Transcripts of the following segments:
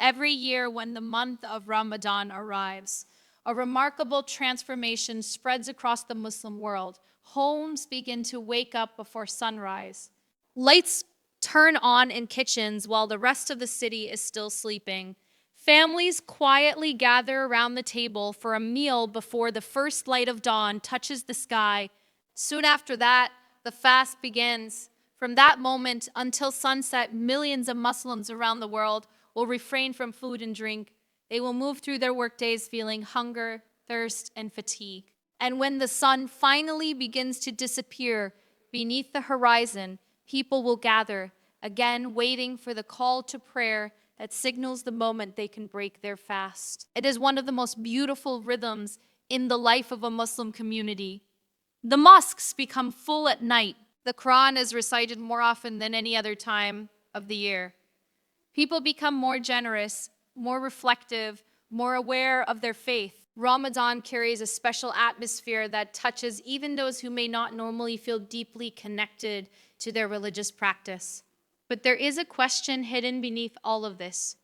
every year when the month of Ramadan arrives. A remarkable transformation spreads across the Muslim world. Homes begin to wake up before sunrise. Lights turn on in kitchens while the rest of the city is still sleeping. Families quietly gather around the table for a meal before the first light of dawn touches the sky. Soon after that, the fast begins. From that moment until sunset, millions of Muslims around the world will refrain from food and drink. They will move through their workdays feeling hunger, thirst, and fatigue. And when the sun finally begins to disappear beneath the horizon, people will gather, again waiting for the call to prayer that signals the moment they can break their fast. It is one of the most beautiful rhythms in the life of a Muslim community. The mosques become full at night. The Quran is recited more often than any other time of the year. People become more generous, more reflective, more aware of their faith. Ramadan carries a special atmosphere that touches even those who may not normally feel deeply connected to their religious practice. But there is a question hidden beneath all of this.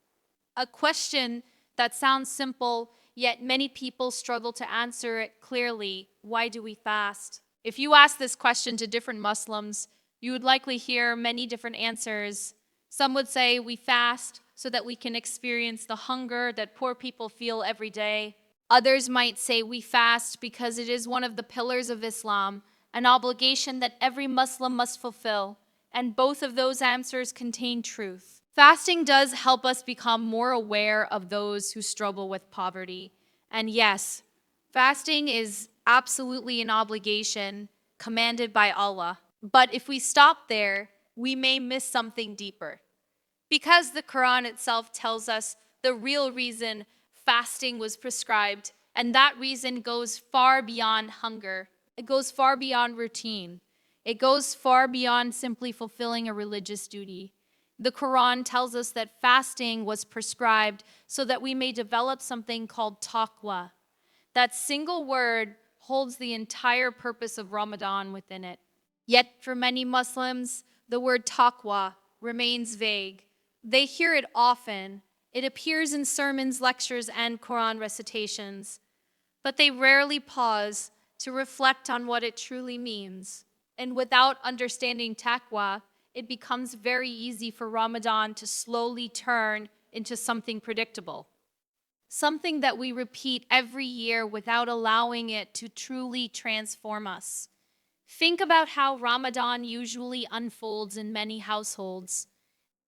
A question that sounds simple, yet many people struggle to answer it clearly. Why do we fast? If you ask this question to different Muslims, you would likely hear many different answers. Some would say we fast so that we can experience the hunger that poor people feel every day. Others might say we fast because it is one of the pillars of Islam, an obligation that every Muslim must fulfill. And both of those answers contain truth. Fasting does help us become more aware of those who struggle with poverty. And yes, fasting is absolutely an obligation commanded by Allah. But if we stop there, we may miss something deeper. Because the Quran itself tells us the real reason fasting was prescribed, and that reason goes far beyond hunger. It goes far beyond routine. It goes far beyond simply fulfilling a religious duty. The Quran tells us that fasting was prescribed so that we may develop something called taqwa. That single word holds the entire purpose of Ramadan within it. Yet for many Muslims, the word taqwa remains vague. They hear it often. It appears in sermons, lectures, and Quran recitations. But they rarely pause to reflect on what it truly means. And without understanding taqwa, it becomes very easy for Ramadan to slowly turn into something predictable. Something that we repeat every year without allowing it to truly transform us. Think about how Ramadan usually unfolds in many households.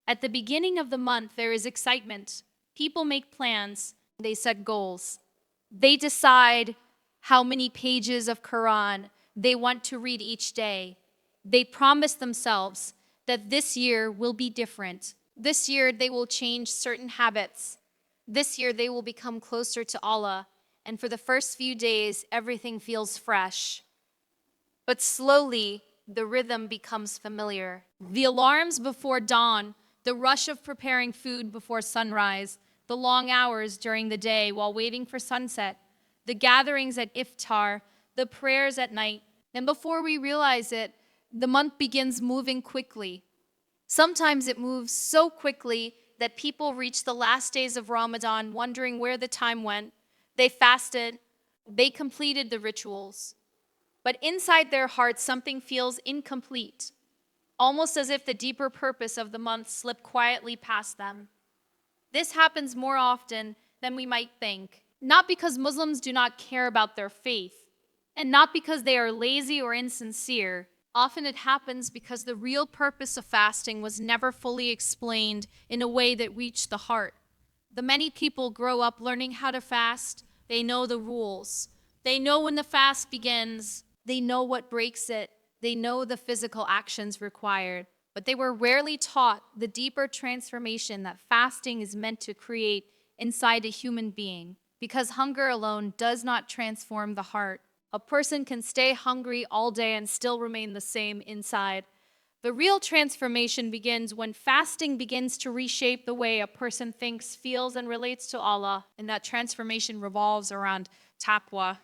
At the beginning of the month, there is excitement. People make plans. They set goals. They decide how many pages of Quran they want to read each day. They promise themselves that this year will be different. This year they will change certain habits. This year they will become closer to Allah. And for the first few days, everything feels fresh. But slowly, the rhythm becomes familiar. The alarms before dawn, the rush of preparing food before sunrise, the long hours during the day while waiting for sunset, the gatherings at iftar, the prayers at night. And before we realize it, the month begins moving quickly. Sometimes it moves so quickly that people reach the last days of Ramadan wondering where the time went. They fasted, they completed the rituals. But inside their hearts, something feels incomplete, almost as if the deeper purpose of the month slipped quietly past them. This happens more often than we might think, not because Muslims do not care about their faith, and not because they are lazy or insincere. Often it happens because the real purpose of fasting was never fully explained in a way that reached the heart. The many people grow up learning how to fast. They know the rules. They know when the fast begins. They know what breaks it. They know the physical actions required. But they were rarely taught the deeper transformation that fasting is meant to create inside a human being. Because hunger alone does not transform the heart. A person can stay hungry all day and still remain the same inside. The real transformation begins when fasting begins to reshape the way a person thinks, feels, and relates to Allah. And that transformation revolves around taqwa.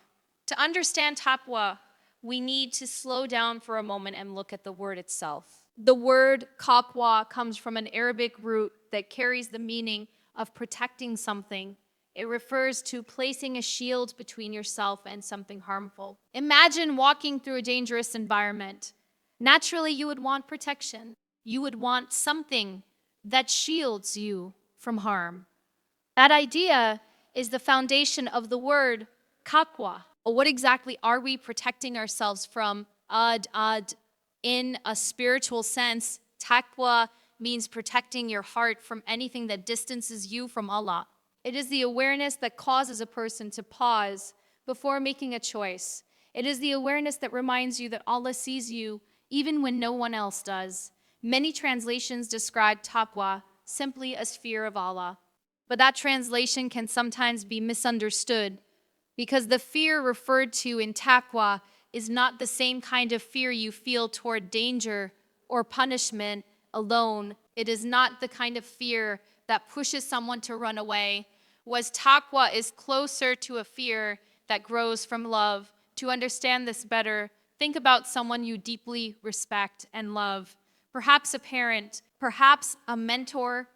To understand taqwa, we need to slow down for a moment and look at the word itself. The word taqwa comes from an Arabic root that carries the meaning of protecting something. It refers to placing a shield between yourself and something harmful. Imagine walking through a dangerous environment. Naturally, you would want protection. You would want something that shields you from harm. That idea is the foundation of the word taqwa. What exactly are we protecting ourselves from? In a spiritual sense, taqwa means protecting your heart from anything that distances you from Allah. It is the awareness that causes a person to pause before making a choice. It is the awareness that reminds you that Allah sees you even when no one else does. Many translations describe taqwa simply as fear of Allah, but that translation can sometimes be misunderstood because the fear referred to in taqwa is not the same kind of fear you feel toward danger or punishment alone. It is not the kind of fear that pushes someone to run away. Was taqwa is closer to a fear that grows from love. To understand this better, think about someone you deeply respect and love. Perhaps a parent, perhaps a mentor,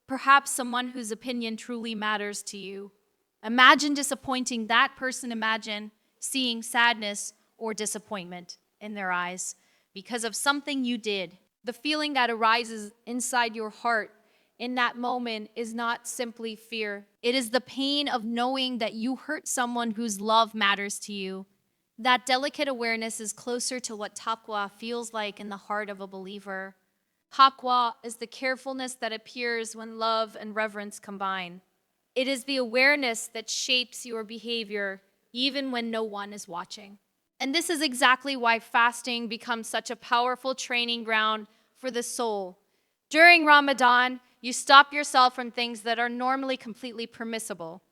perhaps someone whose opinion truly matters to you. Imagine disappointing that person. Imagine seeing sadness or disappointment in their eyes because of something you did. The feeling that arises inside your heart in that moment is not simply fear. It is the pain of knowing that you hurt someone whose love matters to you. That delicate awareness is closer to what taqwa feels like in the heart of a believer. Taqwa is the carefulness that appears when love and reverence combine. It is the awareness that shapes your behavior even when no one is watching. And this is exactly why fasting becomes such a powerful training ground for the soul. During Ramadan, you stop yourself from things that are normally completely permissible.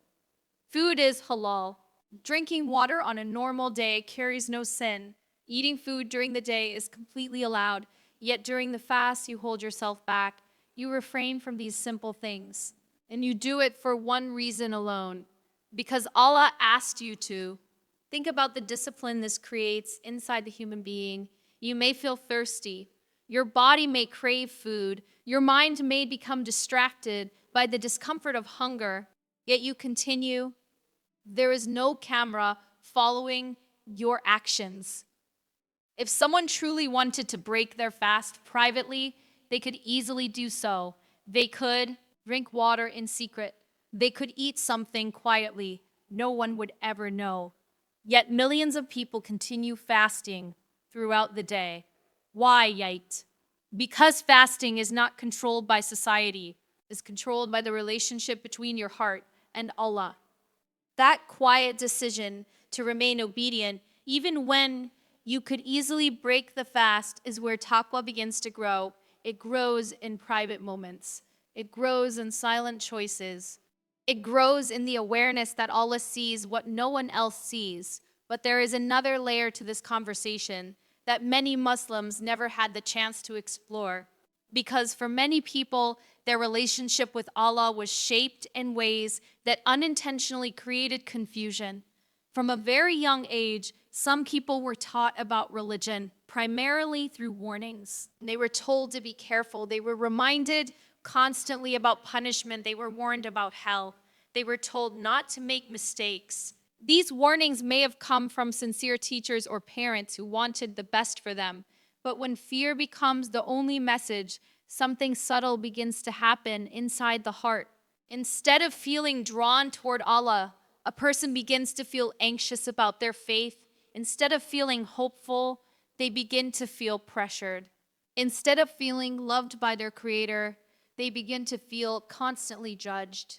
Food is halal. Drinking water on a normal day carries no sin. Eating food during the day is completely allowed. Yet during the fast, you hold yourself back. You refrain from these simple things. And you do it for one reason alone, because Allah asked you to. Think about the discipline this creates inside the human being. You may feel thirsty. Your body may crave food. Your mind may become distracted by the discomfort of hunger. Yet you continue. There is no camera following your actions. If someone truly wanted to break their fast privately, they could easily do so. They could drink water in secret. They could eat something quietly. No one would ever know. Yet millions of people continue fasting throughout the day. Why, yet? Because fasting is not controlled by society, it's controlled by the relationship between your heart and Allah. That quiet decision to remain obedient, even when you could easily break the fast, is where taqwa begins to grow. It grows in private moments. It grows in silent choices. It grows in the awareness that Allah sees what no one else sees. But there is another layer to this conversation that many Muslims never had the chance to explore. Because for many people, their relationship with Allah was shaped in ways that unintentionally created confusion. From a very young age, some people were taught about religion primarily through warnings. They were told to be careful. They were reminded constantly about punishment. They were warned about hell. They were told not to make mistakes. These warnings may have come from sincere teachers or parents who wanted the best for them. But when fear becomes the only message, something subtle begins to happen inside the heart. Instead of feeling drawn toward Allah, a person begins to feel anxious about their faith. Instead of feeling hopeful, they begin to feel pressured. Instead of feeling loved by their Creator, they begin to feel constantly judged.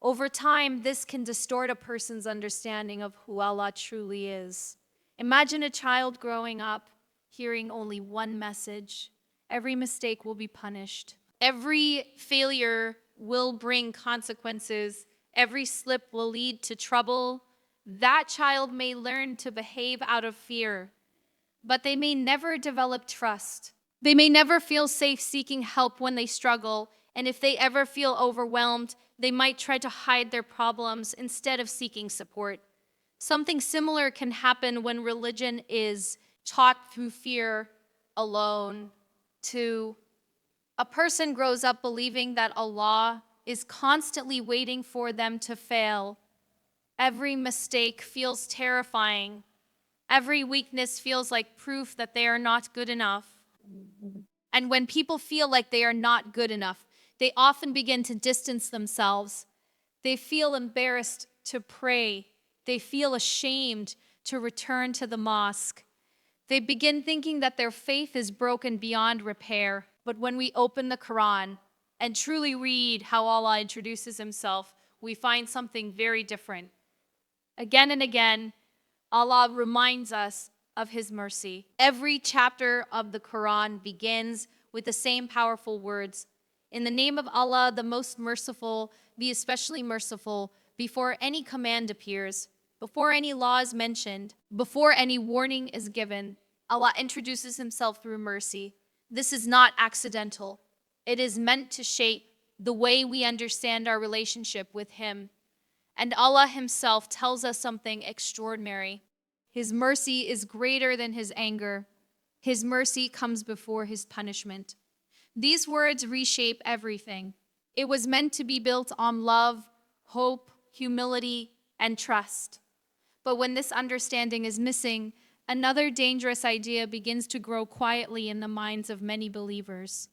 Over time, this can distort a person's understanding of who Allah truly is. Imagine a child growing up hearing only one message: every mistake will be punished. Every failure will bring consequences. Every slip will lead to trouble. That child may learn to behave out of fear, but they may never develop trust. They may never feel safe seeking help when they struggle, and if they ever feel overwhelmed, they might try to hide their problems instead of seeking support. Something similar can happen when religion is taught through fear alone. A person grows up believing that Allah is constantly waiting for them to fail. Every mistake feels terrifying. Every weakness feels like proof that they are not good enough. And when people feel like they are not good enough, they often begin to distance themselves. They feel embarrassed to pray. They feel ashamed to return to the mosque. They begin thinking that their faith is broken beyond repair. But when we open the Quran and truly read how Allah introduces himself, we find something very different. Again and again, Allah reminds us of his mercy. Every chapter of the Quran begins with the same powerful words. In the name of Allah, the most merciful, be especially merciful, before any command appears, before any law is mentioned, before any warning is given. Allah introduces himself through mercy. This is not accidental. It is meant to shape the way we understand our relationship with him. And Allah himself tells us something extraordinary. His mercy is greater than his anger. His mercy comes before his punishment. These words reshape everything. It was meant to be built on love, hope, humility, and trust. But when this understanding is missing, another dangerous idea begins to grow quietly in the minds of many believers.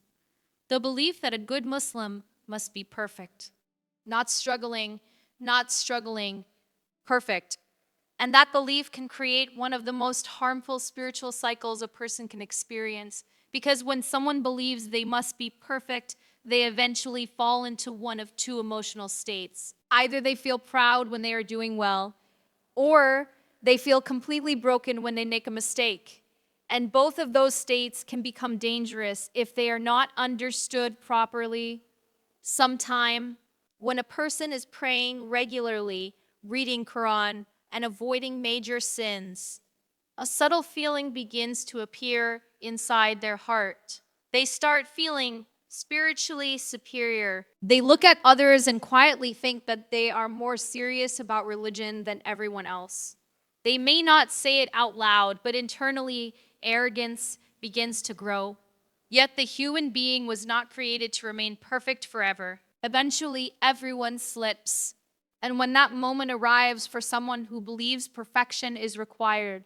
The belief that a good Muslim must be perfect, not struggling, perfect. And that belief can create one of the most harmful spiritual cycles a person can experience, because when someone believes they must be perfect, they eventually fall into one of two emotional states. Either they feel proud when they are doing well, or they feel completely broken when they make a mistake. And both of those states can become dangerous if they are not understood properly. Sometime, when a person is praying regularly, reading Quran, and avoiding major sins, a subtle feeling begins to appear inside their heart. They start feeling spiritually superior. They look at others and quietly think that they are more serious about religion than everyone else. They may not say it out loud, but internally, arrogance begins to grow. Yet the human being was not created to remain perfect forever. Eventually, everyone slips. And when that moment arrives for someone who believes perfection is required,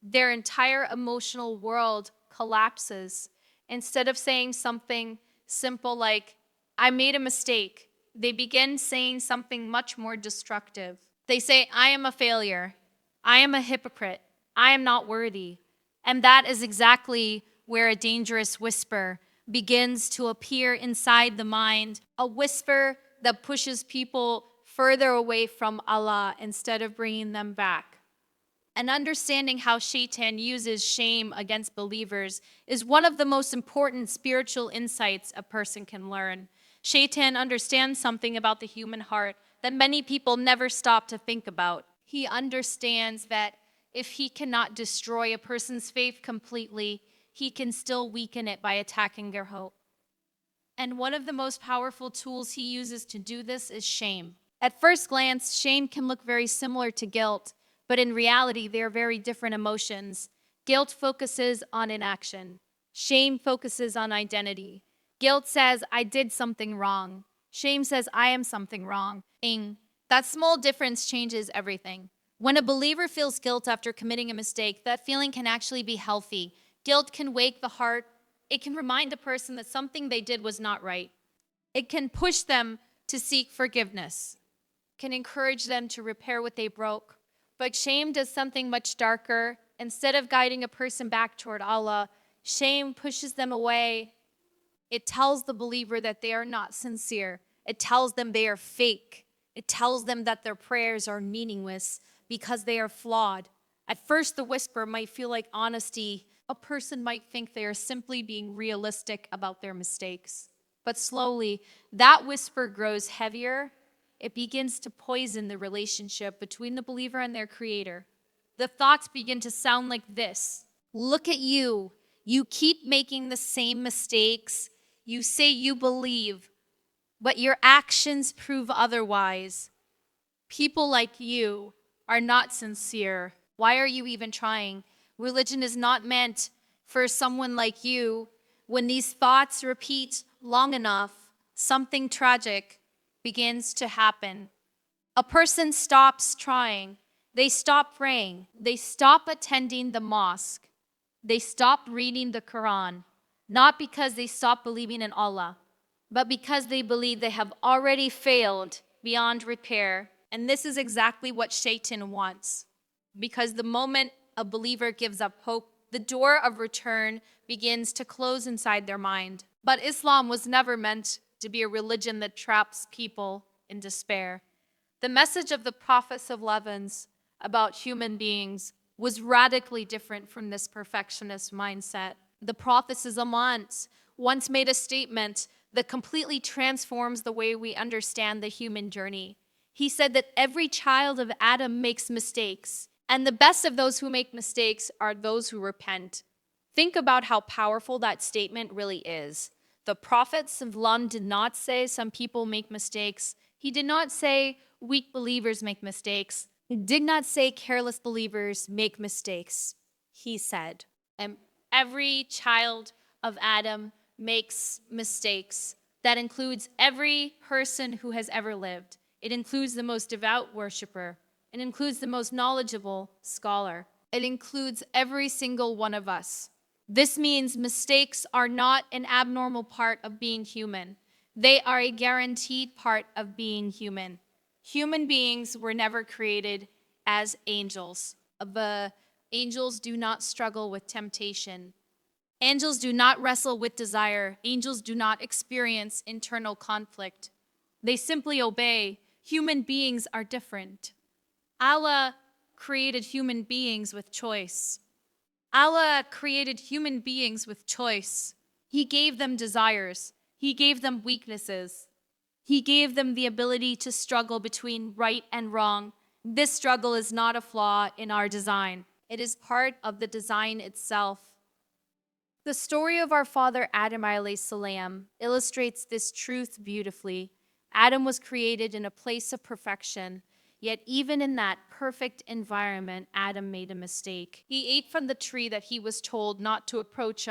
their entire emotional world collapses. Instead of saying something simple like, I made a mistake, they begin saying something much more destructive. They say, I am a failure. I am a hypocrite. I am not worthy. And that is exactly where a dangerous whisper begins to appear inside the mind, a whisper that pushes people further away from Allah instead of bringing them back. And understanding how Shaitan uses shame against believers is one of the most important spiritual insights a person can learn. Shaitan understands something about the human heart that many people never stop to think about. He understands that if he cannot destroy a person's faith completely, he can still weaken it by attacking their hope. And one of the most powerful tools he uses to do this is shame. At first glance, shame can look very similar to guilt, but in reality, they are very different emotions. Guilt focuses on inaction. Shame focuses on identity. Guilt says, I did something wrong. Shame says, I am something wrong. That small difference changes everything. When a believer feels guilt after committing a mistake, that feeling can actually be healthy. Guilt can wake the heart. It can remind a person that something they did was not right. It can push them to seek forgiveness, can encourage them to repair what they broke. But shame does something much darker. Instead of guiding a person back toward Allah, shame pushes them away. It tells the believer that they are not sincere. It tells them they are fake. It tells them that their prayers are meaningless because they are flawed. At first, the whisper might feel like honesty. A person might think they are simply being realistic about their mistakes. But slowly, that whisper grows heavier. It begins to poison the relationship between the believer and their creator. The thoughts begin to sound like this. Look at you. You keep making the same mistakes. You say you believe, but your actions prove otherwise. People like you are not sincere. Why are you even trying? Religion is not meant for someone like you. When these thoughts repeat long enough, something tragic begins to happen. A person stops trying. They stop praying. They stop attending the mosque. They stop reading the Quran, not because they stop believing in Allah, but because they believe they have already failed beyond repair. And this is exactly what Shaitan wants. Because the moment a believer gives up hope, the door of return begins to close inside their mind. But Islam was never meant to be a religion that traps people in despair. The message of the Prophet of Levins about human beings was radically different from this perfectionist mindset. The Prophet once made a statement that completely transforms the way we understand the human journey. He said that every child of Adam makes mistakes, and the best of those who make mistakes are those who repent. Think about how powerful that statement really is. The Prophet did not say some people make mistakes. He did not say weak believers make mistakes. He did not say careless believers make mistakes. He said, every child of Adam makes mistakes. That includes every person who has ever lived. It includes the most devout worshiper. It includes the most knowledgeable scholar. It includes every single one of us. This means mistakes are not an abnormal part of being human. They are a guaranteed part of being human. Human beings were never created as angels. The angels do not struggle with temptation. Angels do not wrestle with desire. Angels do not experience internal conflict. They simply obey. Human beings are different. Allah created human beings with choice. Allah created human beings with choice. He gave them desires. He gave them weaknesses. He gave them the ability to struggle between right and wrong. This struggle is not a flaw in our design. It is part of the design itself. The story of our father Adam alayhi salam illustrates this truth beautifully. Adam was created in a place of perfection, yet even in that perfect environment, Adam made a mistake. He ate from the tree that he was told not to approach,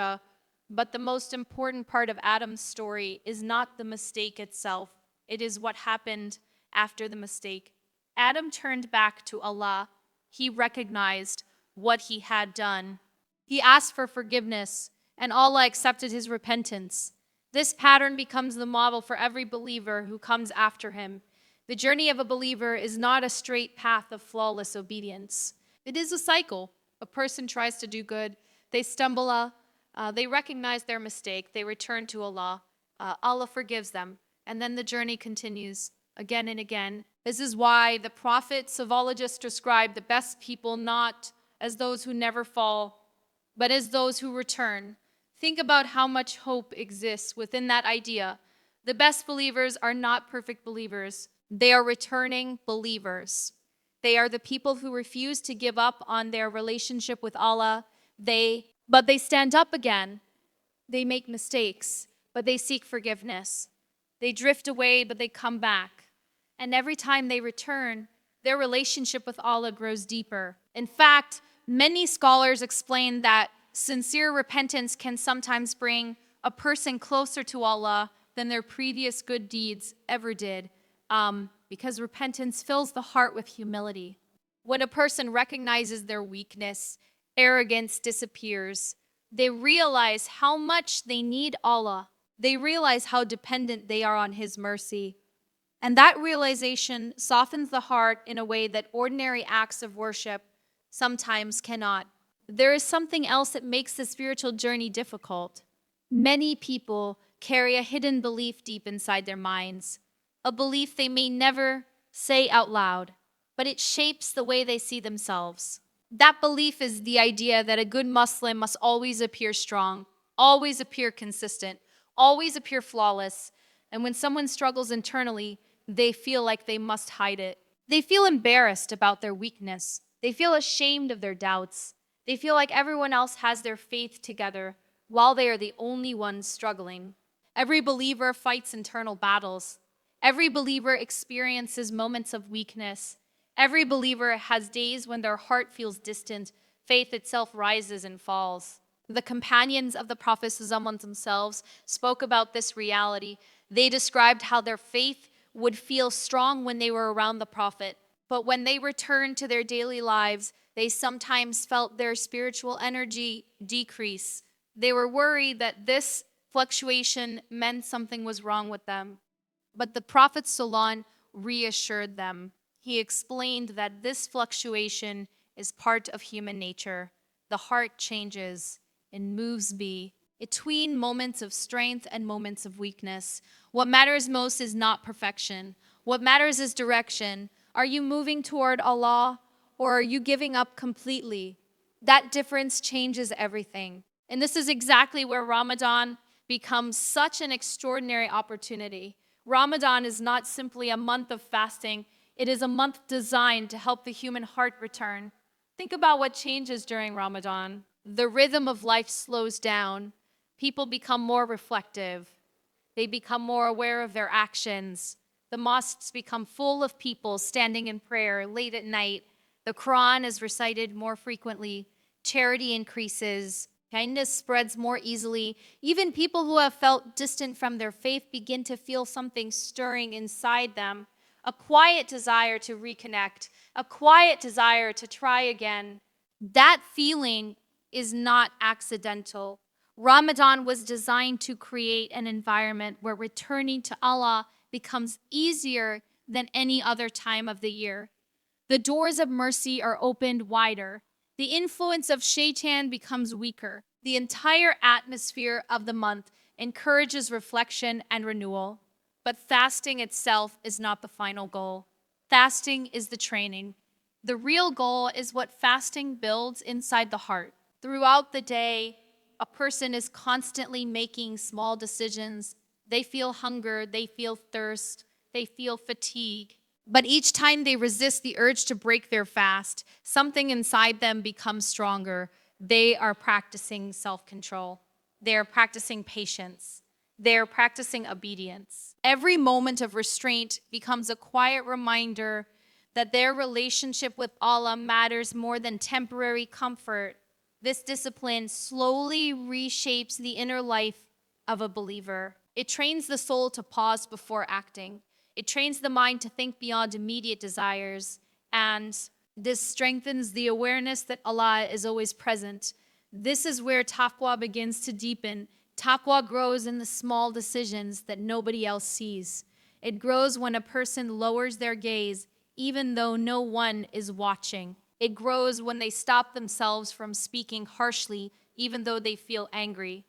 but the most important part of Adam's story is not the mistake itself. It is what happened after the mistake. Adam turned back to Allah. He recognized what he had done. He asked for forgiveness, and Allah accepted his repentance. This pattern becomes the model for every believer who comes after him. The journey of a believer is not a straight path of flawless obedience. It is a cycle. A person tries to do good, they stumble, they recognize their mistake, they return to Allah. Allah forgives them, and then the journey continues again and again. This is why the prophets of Allah just described the best people not as those who never fall, but as those who return. Think about how much hope exists within that idea. The best believers are not perfect believers. They are returning believers. They are the people who refuse to give up on their relationship with Allah. But they stand up again. They make mistakes, but they seek forgiveness. They drift away, but they come back. And every time they return, their relationship with Allah grows deeper. In fact, many scholars explain that sincere repentance can sometimes bring a person closer to Allah than their previous good deeds ever did, because repentance fills the heart with humility. When a person recognizes their weakness, arrogance disappears. They realize how much they need Allah. They realize how dependent they are on His mercy. And that realization softens the heart in a way that ordinary acts of worship sometimes cannot. There is something else that makes the spiritual journey difficult. Many people carry a hidden belief deep inside their minds, a belief they may never say out loud, but it shapes the way they see themselves. That belief is the idea that a good Muslim must always appear strong, always appear consistent, always appear flawless, and when someone struggles internally, they feel like they must hide it. They feel embarrassed about their weakness. They feel ashamed of their doubts. They feel like everyone else has their faith together while they are the only ones struggling. Every believer fights internal battles. Every believer experiences moments of weakness. Every believer has days when their heart feels distant, faith itself rises and falls. The companions of the Prophet themselves spoke about this reality. They described how their faith would feel strong when they were around the Prophet. But when they returned to their daily lives, they sometimes felt their spiritual energy decrease. They were worried that this fluctuation meant something was wrong with them. But the Prophet Salon reassured them. He explained that this fluctuation is part of human nature. The heart changes and moves between moments of strength and moments of weakness. What matters most is not perfection. What matters is direction. Are you moving toward Allah or are you giving up completely? That difference changes everything. And this is exactly where Ramadan becomes such an extraordinary opportunity. Ramadan is not simply a month of fasting, it is a month designed to help the human heart return. Think about what changes during Ramadan. The rhythm of life slows down. People become more reflective. They become more aware of their actions. The mosques become full of people standing in prayer late at night. The Quran is recited more frequently. Charity increases. Kindness spreads more easily. Even people who have felt distant from their faith begin to feel something stirring inside them, a quiet desire to reconnect, a quiet desire to try again. That feeling is not accidental. Ramadan was designed to create an environment where returning to Allah becomes easier than any other time of the year. The doors of mercy are opened wider. The influence of shaitan becomes weaker. The entire atmosphere of the month encourages reflection and renewal. But fasting itself is not the final goal. Fasting is the training. The real goal is what fasting builds inside the heart. Throughout the day, a person is constantly making small decisions. They feel hunger, they feel thirst, they feel fatigue. But each time they resist the urge to break their fast, something inside them becomes stronger. They are practicing self-control. They are practicing patience. They are practicing obedience. Every moment of restraint becomes a quiet reminder that their relationship with Allah matters more than temporary comfort. This discipline slowly reshapes the inner life of a believer. It trains the soul to pause before acting. It trains the mind to think beyond immediate desires, and this strengthens the awareness that Allah is always present. This is where taqwa begins to deepen. Taqwa grows in the small decisions that nobody else sees. It grows when a person lowers their gaze, even though no one is watching. It grows when they stop themselves from speaking harshly, even though they feel angry.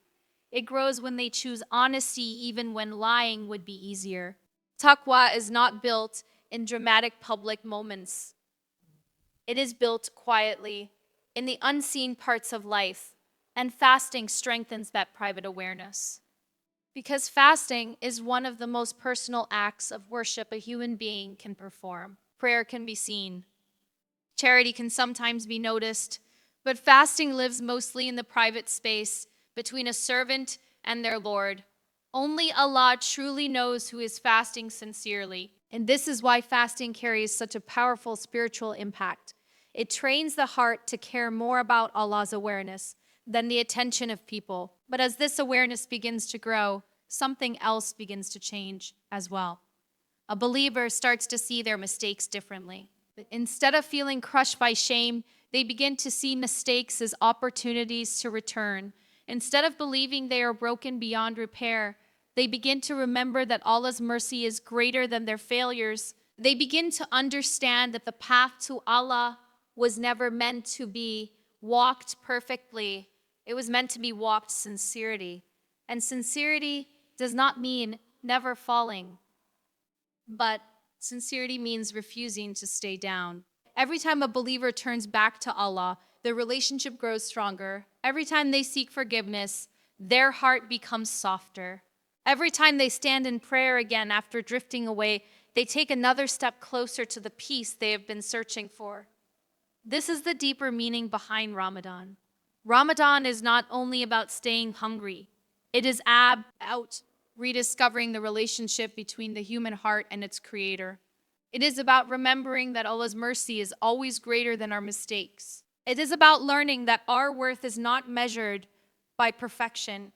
It grows when they choose honesty, even when lying would be easier. Taqwa is not built in dramatic public moments. It is built quietly in the unseen parts of life, and fasting strengthens that private awareness. Because fasting is one of the most personal acts of worship a human being can perform. Prayer can be seen. Charity can sometimes be noticed, but fasting lives mostly in the private space between a servant and their Lord. Only Allah truly knows who is fasting sincerely, and this is why fasting carries such a powerful spiritual impact. It trains the heart to care more about Allah's awareness than the attention of people. But as this awareness begins to grow, something else begins to change as well. A believer starts to see their mistakes differently. Instead of feeling crushed by shame, they begin to see mistakes as opportunities to return. Instead of believing they are broken beyond repair, they begin to remember that Allah's mercy is greater than their failures. They begin to understand that the path to Allah was never meant to be walked perfectly. It was meant to be walked sincerity. And sincerity does not mean never falling, but sincerity means refusing to stay down. Every time a believer turns back to Allah, their relationship grows stronger. Every time they seek forgiveness, their heart becomes softer. Every time they stand in prayer again after drifting away, they take another step closer to the peace they have been searching for. This is the deeper meaning behind Ramadan. Ramadan is not only about staying hungry. It is about rediscovering the relationship between the human heart and its creator. It is about remembering that Allah's mercy is always greater than our mistakes. It is about learning that our worth is not measured by perfection.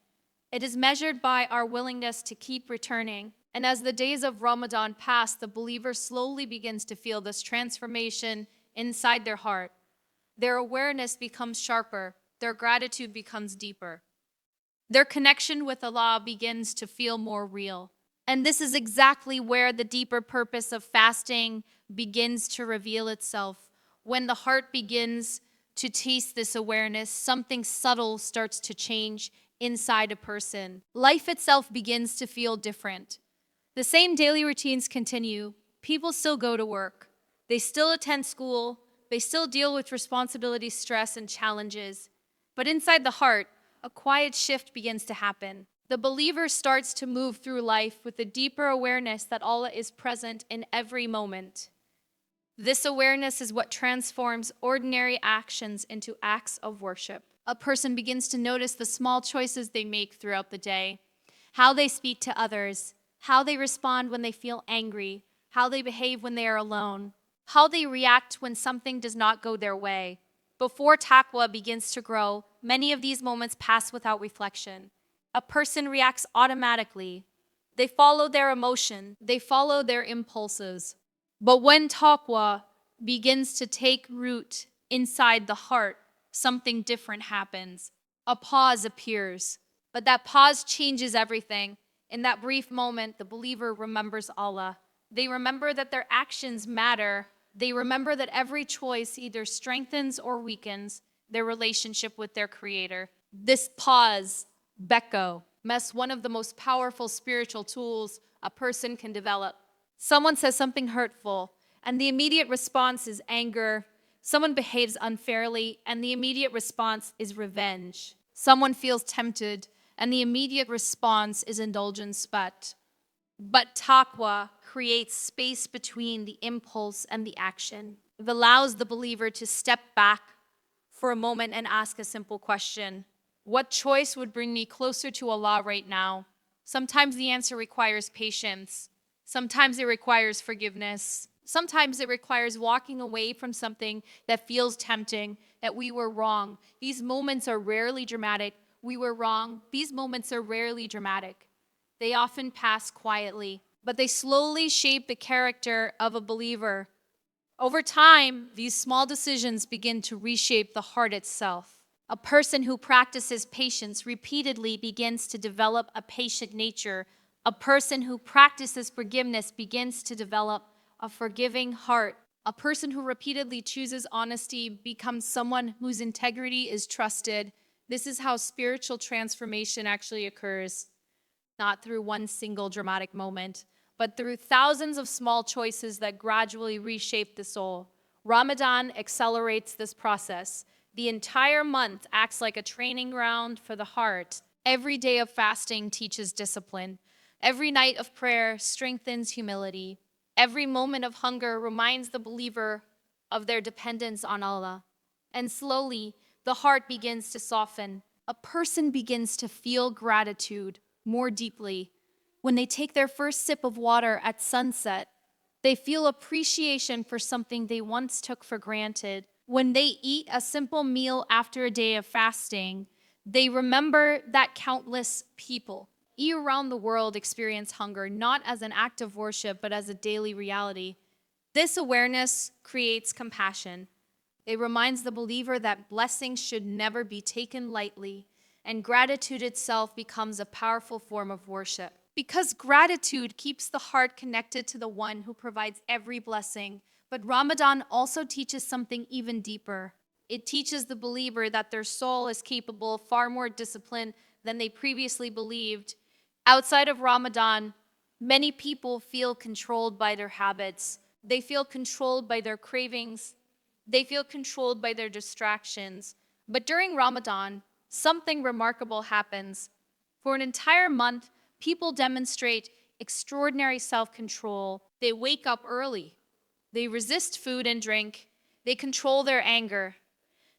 It is measured by our willingness to keep returning. And as the days of Ramadan pass, the believer slowly begins to feel this transformation inside their heart. Their awareness becomes sharper, their gratitude becomes deeper. Their connection with Allah begins to feel more real. And this is exactly where the deeper purpose of fasting begins to reveal itself. When the heart begins to taste this awareness, something subtle starts to change inside a person. Life itself begins to feel different. The same daily routines continue. People still go to work. They still attend school. They still deal with responsibility, stress, and challenges. But inside the heart, a quiet shift begins to happen. The believer starts to move through life with a deeper awareness that Allah is present in every moment. This awareness is what transforms ordinary actions into acts of worship. A person begins to notice the small choices they make throughout the day, how they speak to others, how they respond when they feel angry, how they behave when they are alone, how they react when something does not go their way. Before taqwa begins to grow, many of these moments pass without reflection. A person reacts automatically. They follow their emotion, they follow their impulses. But when taqwa begins to take root inside the heart, something different happens. A pause appears, but that pause changes everything. In that brief moment, the believer remembers Allah. They remember that their actions matter. They remember that every choice either strengthens or weakens their relationship with their Creator. This pause, beko, is one of the most powerful spiritual tools a person can develop. Someone says something hurtful, and the immediate response is anger. Someone behaves unfairly, and the immediate response is revenge. Someone feels tempted, and the immediate response is indulgence. But taqwa creates space between the impulse and the action. It allows the believer to step back for a moment and ask a simple question. What choice would bring me closer to Allah right now? Sometimes the answer requires patience. Sometimes it requires forgiveness. Sometimes it requires walking away from something that feels tempting, that we were wrong. These moments are rarely dramatic. We were wrong. These moments are rarely dramatic. They often pass quietly, but they slowly shape the character of a believer. Over time, these small decisions begin to reshape the heart itself. A person who practices patience repeatedly begins to develop a patient nature. A person who practices forgiveness begins to develop a forgiving heart. A person who repeatedly chooses honesty becomes someone whose integrity is trusted. This is how spiritual transformation actually occurs, not through one single dramatic moment, but through thousands of small choices that gradually reshape the soul. Ramadan accelerates this process. The entire month acts like a training ground for the heart. Every day of fasting teaches discipline. Every night of prayer strengthens humility. Every moment of hunger reminds the believer of their dependence on Allah. And slowly, the heart begins to soften. A person begins to feel gratitude more deeply. When they take their first sip of water at sunset, they feel appreciation for something they once took for granted. When they eat a simple meal after a day of fasting, they remember that countless people around the world experience hunger, not as an act of worship, but as a daily reality. This awareness creates compassion. It reminds the believer that blessings should never be taken lightly, and gratitude itself becomes a powerful form of worship. Because gratitude keeps the heart connected to the one who provides every blessing. But Ramadan also teaches something even deeper. It teaches the believer that their soul is capable of far more discipline than they previously believed. Outside of Ramadan, many people feel controlled by their habits. They feel controlled by their cravings. They feel controlled by their distractions. But during Ramadan, something remarkable happens. For an entire month, people demonstrate extraordinary self-control. They wake up early. They resist food and drink. They control their anger.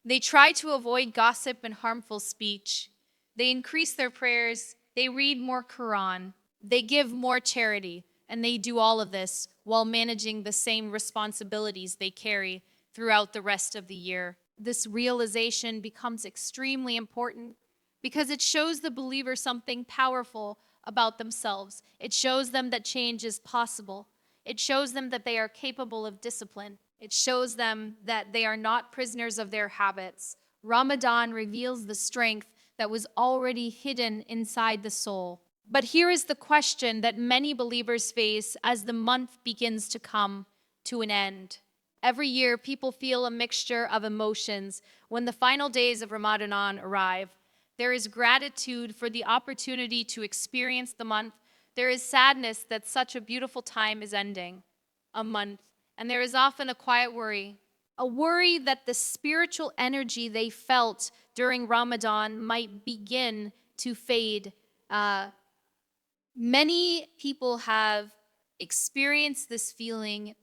They try to avoid gossip and harmful speech. They increase their prayers. They read more Quran. They give more charity. And they do all of this while managing the same responsibilities they carry throughout the rest of the year. This realization becomes extremely important because it shows the believer something powerful. about themselves. It shows them that change is possible. It shows them that they are capable of discipline. It shows them that they are not prisoners of their habits. Ramadan reveals the strength that was already hidden inside the soul. But here is the question that many believers face as the month begins to come to an end. Every year, people feel a mixture of emotions when the final days of Ramadan arrive. There is gratitude for the opportunity to experience the month. There is sadness that such a beautiful time is ending, a month. And there is often a quiet worry, a worry that the spiritual energy they felt during Ramadan might begin to fade. Many people have experienced this feeling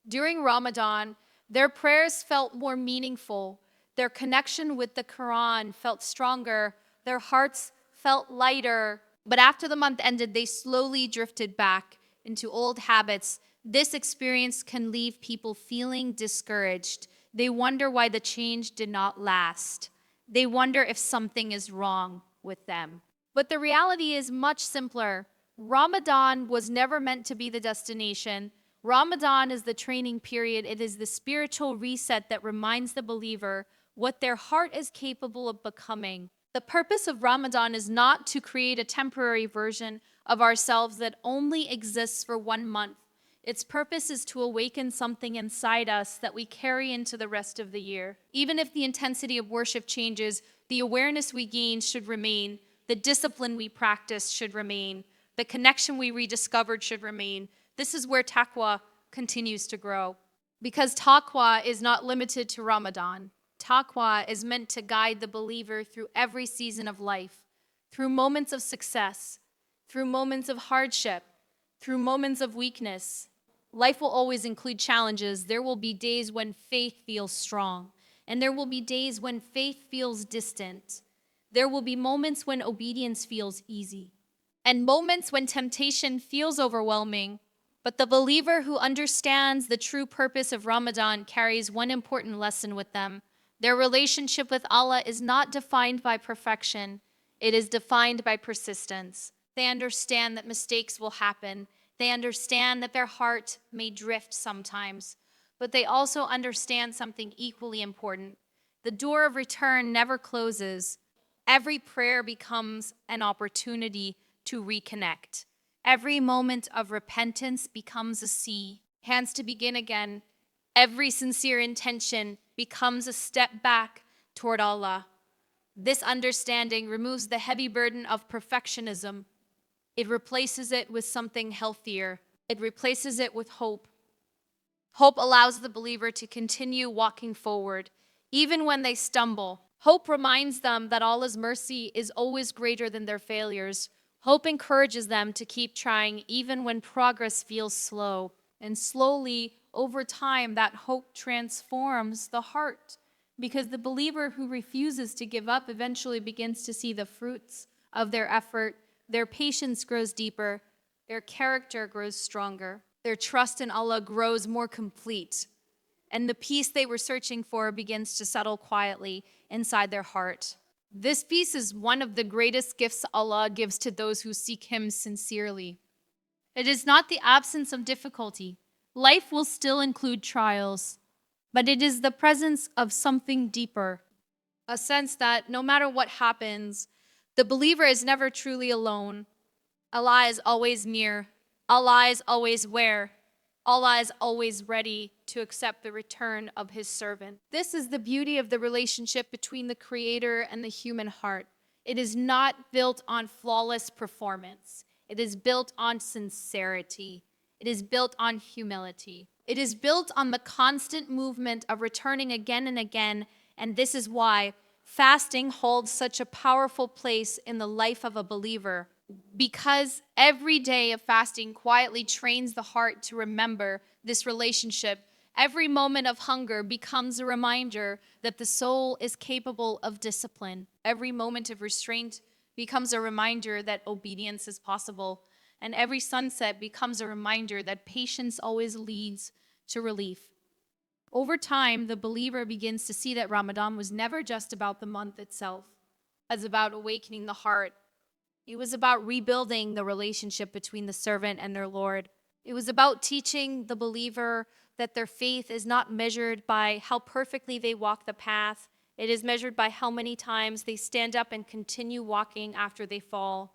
during Ramadan. Their prayers felt more meaningful. Their connection with the Quran felt stronger. Their hearts felt lighter. But after the month ended, they slowly drifted back into old habits. This experience can leave people feeling discouraged. They wonder why the change did not last. They wonder if something is wrong with them. But the reality is much simpler. Ramadan was never meant to be the destination. Ramadan is the training period. It is the spiritual reset that reminds the believer what their heart is capable of becoming. The purpose of Ramadan is not to create a temporary version of ourselves that only exists for 1 month. Its purpose is to awaken something inside us that we carry into the rest of the year. Even if the intensity of worship changes, the awareness we gain should remain. The discipline we practice should remain. The connection we rediscovered should remain. This is where taqwa continues to grow. Because taqwa is not limited to Ramadan. Taqwa is meant to guide the believer through every season of life, through moments of success, through moments of hardship, through moments of weakness. Life will always include challenges. There will be days when faith feels strong, and there will be days when faith feels distant. There will be moments when obedience feels easy, and moments when temptation feels overwhelming. But the believer who understands the true purpose of Ramadan carries one important lesson with them. Their relationship with Allah is not defined by perfection. It is defined by persistence. They understand that mistakes will happen. They understand that their heart may drift sometimes. But they also understand something equally important. The door of return never closes. Every prayer becomes an opportunity to reconnect. Every moment of repentance becomes a chance to begin again. Every sincere intention becomes a step back toward Allah. This understanding removes the heavy burden of perfectionism. It replaces it with something healthier. It replaces it with hope. Hope allows the believer to continue walking forward, even when they stumble. Hope reminds them that Allah's mercy is always greater than their failures. Hope encourages them to keep trying even when progress feels slow. And slowly, over time, that hope transforms the heart, because the believer who refuses to give up eventually begins to see the fruits of their effort. Their patience grows deeper. Their character grows stronger. Their trust in Allah grows more complete. And the peace they were searching for begins to settle quietly inside their heart. This peace is one of the greatest gifts Allah gives to those who seek Him sincerely. It is not the absence of difficulty. Life will still include trials, but it is the presence of something deeper, a sense that no matter what happens, the believer is never truly alone. Allah is always near. Allah is always where. Allah is always ready to accept the return of His servant. This is the beauty of the relationship between the Creator and the human heart. It is not built on flawless performance. It is built on sincerity. It is built on humility. It is built on the constant movement of returning again and again, and this is why fasting holds such a powerful place in the life of a believer, because every day of fasting quietly trains the heart to remember this relationship. Every moment of hunger becomes a reminder that the soul is capable of discipline. Every moment of restraint becomes a reminder that obedience is possible. And every sunset becomes a reminder that patience always leads to relief. Over time, the believer begins to see that Ramadan was never just about the month itself, as about awakening the heart. It was about rebuilding the relationship between the servant and their Lord. It was about teaching the believer that their faith is not measured by how perfectly they walk the path. It is measured by how many times they stand up and continue walking after they fall.